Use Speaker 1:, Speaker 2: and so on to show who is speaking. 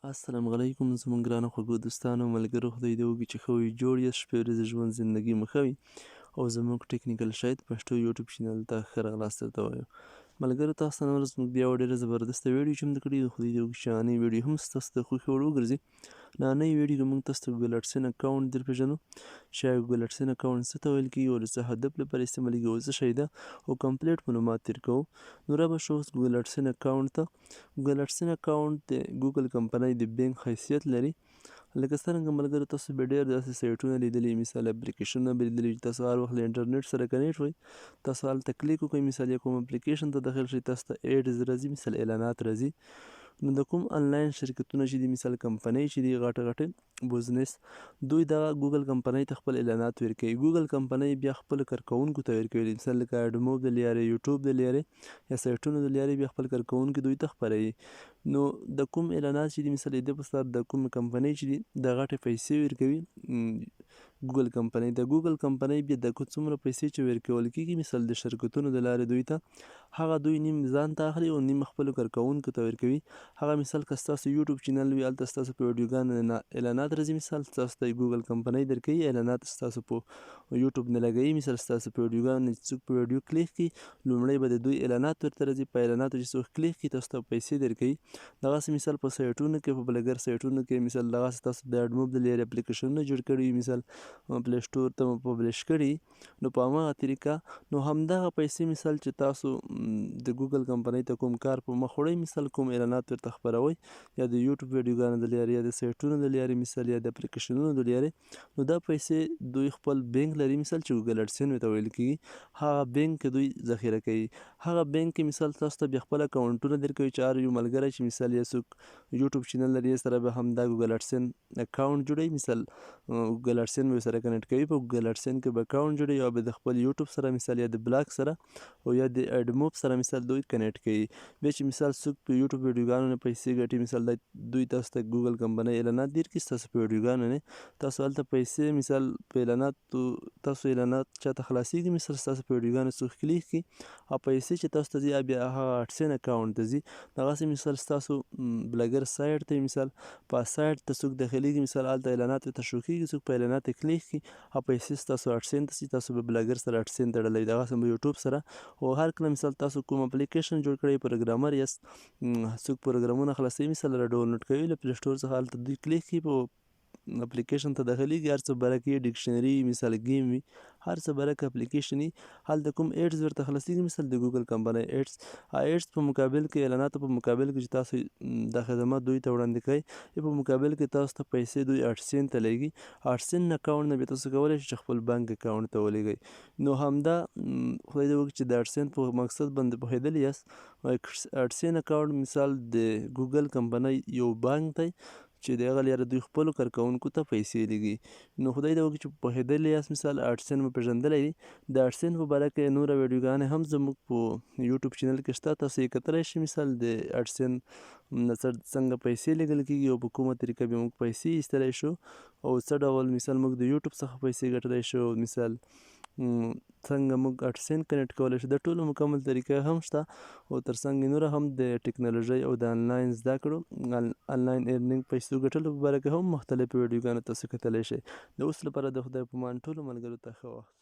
Speaker 1: السلام علیکم زموږ ګرانو خوږو دوستانو ملګرو خدای دې وکړي چې ښه وي جوړ یاست شپې ورځې ژوند زندګي مو ښه وي او زموږ ټیکنیکل شاید پښتو یوټیوب چینل ته ښه راغلاست درته وایم ملګرو تاسو نن ورځ موږ بیا یوه ډېره زبردسته ویډیو چمتو کړې ده خدای دې وکړي چې نننۍ ویډیو هم ستاسو د خوښې وړ وګرځي نننۍ ویډیو کې موږ تاسو ته ګوګل اډسن اکاونټ در پېژنو چې ګوګل اډسن اکاونټ څه ته ویل کېږي او د څه هدف لپاره استعمالیږي او څه شی ده او کمپلیټ معلومات ترې کوو نو رابه شو اوس ګوګل اډسن اکاونټ ته ګوګل اډسن اکاونټ د ګوګل کمپنۍ د بینک حیثیت لري لکه څرنګه ملګرو تاسو به ډېر داسې سایټونه لیدلي مثال اپلیکیشنونه به لیدلي چې تاسو هر وخت له انټرنیټ سره کنیکټ وئ تاسو هلته کلیک وکړئ مثال یا کوم اپلیکیشن ته داخل شئ تاسو ته ایډز راځي مثال اعلانات راځي نو د کوم آنلاین شرکتونه چې دي مثال کمپنۍ چې دي غټه غټې بزنس دوی دغه ګوګل کمپنۍ ته خپل اعلانات ورکوي ګوګل کمپنۍ بیا خپلو کارکوونکو ته ورکوي مثال لکه اډموب د لارې یوټیوب د لارې یا سایټونو د لارې بیا خپل کارکوونکي دوی ته خپروي نو د کوم اعلانات چې دي مثال د په سر د کوم کمپنۍ چې دي د غټې پیسې ورکوي ګوګل کمپنۍ د ګوګل کمپنۍ بیا د څومره پیسې چې ورکول کېږي مثال د شرکتونو د لارې دوی ته هغه دوی نیم ځان ته اخلي او نیم خپلو کارکوونکو ته ورکوي هغه مثال که ستاسو یوټیوب چینل وي هلته ستاسو په ویډیوګانو اعلانات راځي مثال ستاسو ته ګوګل کمپنۍ درکوي اعلانات ستاسو په یوټیوب نه لګوي مثال ستاسو په ویډیوګانو چې څوک په ویډیو کلیک کړي لومړی به د دوی اعلانات ورته راځي په اعلاناتو چې څوک کلیک کړي تاسو ته پیسې درکوي دغسې مثال په سایټونو کې په بلګر سایټونو کې مثال دغسې تاسو د اډموب د لارې اپلیکیشنونه جوړ کړي مثال پلی سټور ته مو پبلش کړي نو په هماغه طریقه نو همدغه پیسې مثال چې تاسو د ګوګل کمپنۍ ته کوم کار په مخ وړئ مثال کوم اعلانات ورته خپروئ یا د یوټیوب ویډیوګانو د لارې یا د سایټونو د لارې مثال یا د اپلیکیشنونو د لارې نو دا پیسې دوی خپل بینک لري مثال چې ګوګل اډسن ورته ویل کېږي هغه بینک کې دوی ذخیره کوي هغه بینک کې مثال تاسو ته بیا خپل اکاونټونه درکوي چې هر یو ملګری چې مثال یا څوک یوټیوب چینل لري سره به هم دا ګوګل اډسن اکاونټ جوړوي مثال ګوګل اډسن به سره کنیکټ کوي په ګوګل اډسن کې به اکاونټ جوړوي یا به د خپل یوټیوب سره مثال یا د بلاګ سره او یا د اډموب سره مثال دوی کنیکټ کوي بیا چې مثال څوک په یوټیوب ویډیوګانو نه پیسې ګټي مثال دوی تاسو ته ګوګل کمپنۍ اعلانات درکړي ستاسو په ویډیوګانو نه تاسو هلته پیسې مثال په اعلاناتو تاسو اعلانات چاته خلاصیږي مثال ستاسو په ویډیوګانو څوک کلیک کړي او پیسې چې تاسو ته ځي بیا هغه اډسن اکاونټ ته ځي دغسې مثال ستاسو بلګر سایټ ته مثال په سایټ ته څوک داخلیږي مثال هلته اعلانات ورته شو کېږي څوک په اعلانات کلیک کړي او پیسې ستاسو اډسن ته ځي تاسو به بلګر سره اډسن تړلی وي دغسې به یوټیوب سره او هر کله مثال تاسو کوم اپلیکیشن جوړ کړی پروګرامر یاست څوک پروګرامونه خلاصوي مثال را ډاونلوډ کوي له پلی سټور څخه هلته دوی کلیک کړي په اپلیکیشن ته داخلیږي هر څه برک یې ډکشنري مثال گیم وي هر څه برک اپلیکیشن وي هلته کوم ایډز ورته خلاصیږي مثال د ګوګل کمپنۍ ایډز په مقابل کې اعلاناتو په مقابل کې چې تاسو دا خدمات دوی ته وړاندې کوئ په مقابل کې تاسو ته پیسې دوی اډسن ته لیږي اډسن اکاونټ نه بیا تاسو کولی شئ چې خپل بانک اکاونټ ته ولیږئ نو همدا خدای دې وکړي چې د اډسن په مقصد باندې پوهېدلي یاست اډسن اکاونټ مثال د ګوګل کمپنۍ یو بانک دی چې د هغه لاره دوی خپلو کارکوونکو ته پیسې لیږي نو خدای دې وکړي چې پوهېدلي یاست مثال اډسن مو پېژندلی دی د اډسن په باره کې نوره ویډیوګانې هم زموږ په یوټیوب چینل کې شته تاسو یې کتلی شئ مثال د اډسن نه څنګه پیسې لیږل کېږي او په کومه طریقه بیا موږ پیسې ایستلی شو او څه ډول مثال موږ د یوټیوب څخه پیسې ګټلی شو مثال څنګه موږ اډسن کنیکټ کولی شو د ټولو مکمل طریقه هم شته او تر څنګ نوره هم د ټکنالوژۍ او د آنلاین زده کړو آنلاین ارنینګ پیسو ګټلو په باره کې هم مختلفې ویډیوګانې تاسو کتلی شئ د اوس لپاره د خدای په امان ټولو ملګرو ته ښه وخت